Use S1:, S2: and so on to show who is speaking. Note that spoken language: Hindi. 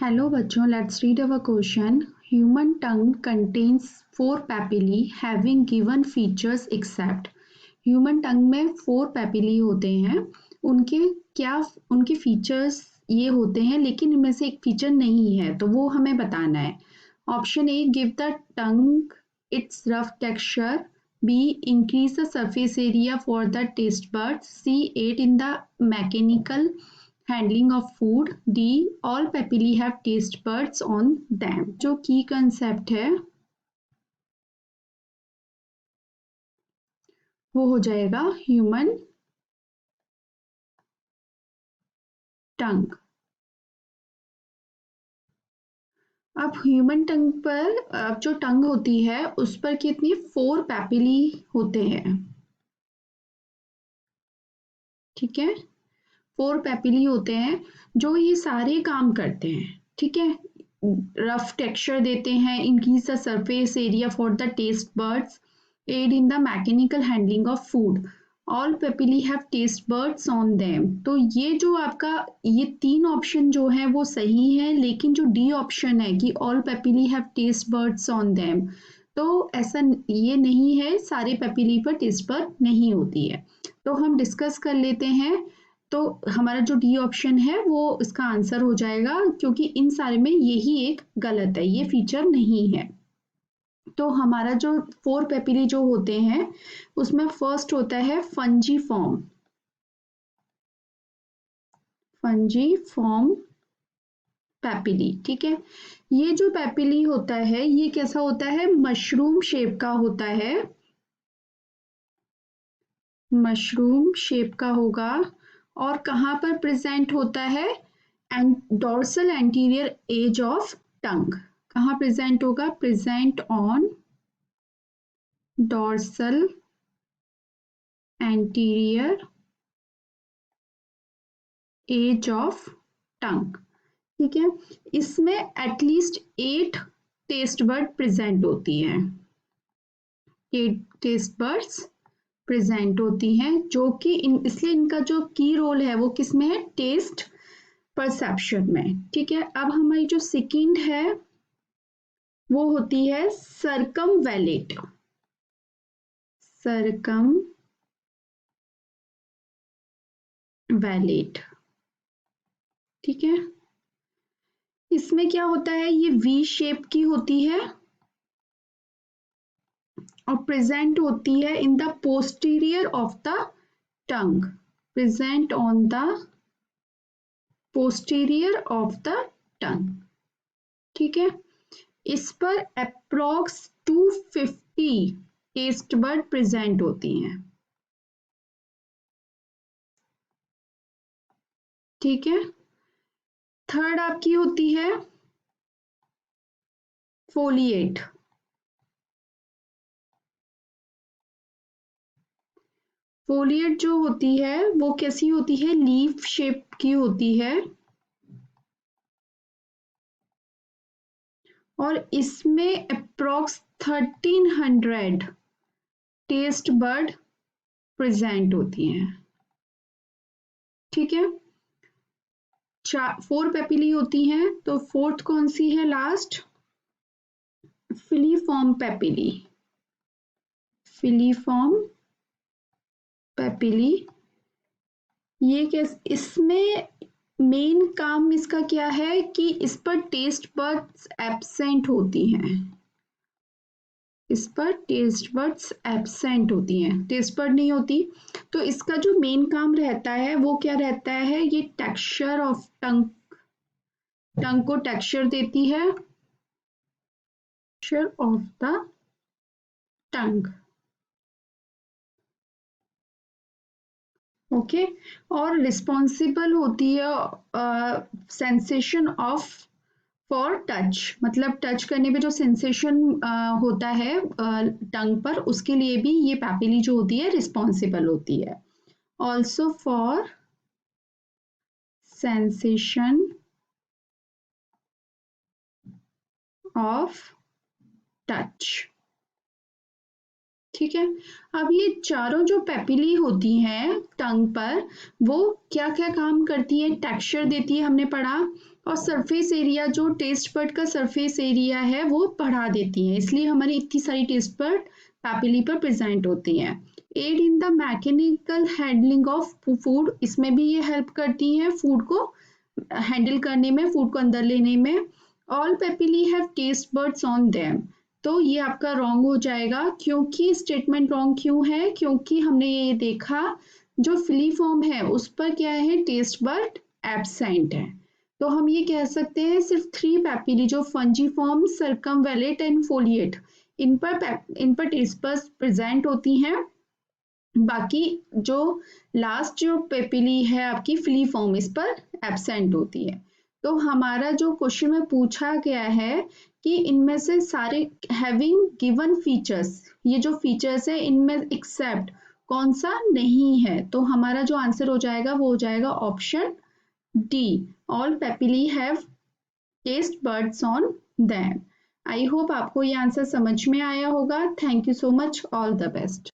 S1: Hello बच्चों, let's read our question. Human tongue contains 4 papillae having given features except. Human tongue में 4 papillae होते हैं, उनके फीचर्स ये होते हैं, लेकिन इनमें से एक फीचर नहीं है, तो वो हमें बताना है. Option A, give the tongue its rough texture. B, increase the surface area for the taste buds. C, aid in the mechanical handling of food. D, all papillae have taste buds on them. जो की कंसेप्ट है वो हो जाएगा ह्यूमन टंग. अब ह्यूमन टंग पर जो टंग होती है उस पर कितनी 4 पैपिली होते हैं. ठीक है, 4 पैपिली होते हैं जो ये सारे काम करते हैं. ठीक है, रफ टेक्सचर देते हैं, increase the surface area for the taste buds, aid in the mechanical handling of food, all papillae have taste buds on them. तो ये जो आपका ये 3 ऑप्शन जो है वो सही है, लेकिन जो डी ऑप्शन है कि all papillae have taste buds on them, तो ऐसा ये नहीं है, सारे पेपिली पर टेस्ट बर्ड नहीं होती है. तो हम डिस्कस कर लेते हैं. तो हमारा जो डी ऑप्शन है वो इसका आंसर हो जाएगा, क्योंकि इन सारे में यही एक गलत है, ये फीचर नहीं है. तो हमारा जो 4 पेपिली जो होते हैं उसमें फर्स्ट होता है फंजी फॉर्म पेपिली. ठीक है, ये जो पेपिली होता है ये कैसा होता है, मशरूम शेप का होता है, मशरूम शेप का होगा. और कहाँ पर प्रेजेंट होता है, dorsal anterior edge of tongue. कहाँ प्रेजेंट होगा, present on dorsal anterior edge of tongue. ठीक है, इसमें एटलीस्ट 8 टेस्ट बर्ड प्रेजेंट होती हैं, 8 टेस्ट बर्ड्स प्रेजेंट होती हैं, जो कि इसलिए इनका जो की रोल है वो किस में है, टेस्ट परसेप्शन में. ठीक है, अब हमारी जो सेकंड है वो होती है सरकमवैलेट. ठीक है, इसमें क्या होता है, ये वी शेप की होती है और प्रेजेंट होती है in the posterior of the tongue, present on the posterior of the tongue. ठीक है, इस पर अप्रोक्स 250 टेस्ट बर्ड प्रेजेंट होती हैं. ठीक है, थर्ड आपकी होती है फोलिएट. फोलिएट जो होती है वो कैसी होती है, लीफ शेप की होती है, और इसमें अप्रोक्स 1300 टेस्ट बर्ड प्रेजेंट होती हैं. ठीक है, 4 पेपिली होती हैं, तो फोर्थ कौन सी है, लास्ट फिलीफॉर्म पेपिली. ये कैसे, इसमें मेन काम इसका क्या है कि इस पर टेस्ट बड्स एब्सेंट होती हैं, इस पर टेस्ट बड्स एब्सेंट होती हैं, टेस्ट बड नहीं होती. तो इसका जो मेन काम रहता है वो क्या रहता है, ये टेक्सचर ऑफ टंग को टेक्सचर देती है, texture of the tongue. Okay, और रिस्पॉन्सिबल होती है सेंसेशन ऑफ फॉर टच, मतलब टच करने पे जो सेंसेशन होता है टंग पर, उसके लिए भी ये पैपिली जो होती है रिस्पॉन्सिबल होती है. Also for sensation of touch. ठीक है। अब ये चारों जो पेपिली होती हैं टंग पर, वो क्या क्या काम करती है? टेक्सचर देती है, हमने पढ़ा, और सरफेस एरिया जो टेस्ट बड का सरफेस एरिया है वो बढ़ा देती है, इसलिए हमारी इतनी सारी टेस्ट बड पेपिली पर प्रेजेंट होती हैं। Aid in the mechanical handling of food, इसमें भी ये हेल्प करती हैं फूड को हैंडल करने में, फूड को अंदर लेने में। All papillae have taste buds on them, तो ये आपका रॉन्ग हो जाएगा। क्योंकि स्टेटमेंट रॉन्ग क्यों है? क्योंकि हमने ये देखा जो फिलीफॉर्म है उस पर क्या है? टेस्ट बर्ड एब्सेंट है। तो हम ये कह सकते हैं सिर्फ 3 पेपिली जो फंजीफॉर्म, सर्कमवेलेट एंड फोलिएट, इन पर टेस्ट बर्ड्स प्रेजेंट होती हैं। बाकी जो लास्ट जो पेपिली है आपकी फिलीफॉर्म, इस पर एब्सेंट होती है। तो हमारा जो क्वेश्चन में पूछा गया है कि इनमें से सारे हैविंग गिवन फीचर्स, ये जो फीचर्स है इनमें एक्सेप्ट कौन सा नहीं है, तो हमारा जो आंसर हो जाएगा वो हो जाएगा option D, all papillae have taste buds on them. I hope आपको ये आंसर समझ में आया होगा। Thank you so much, all the best.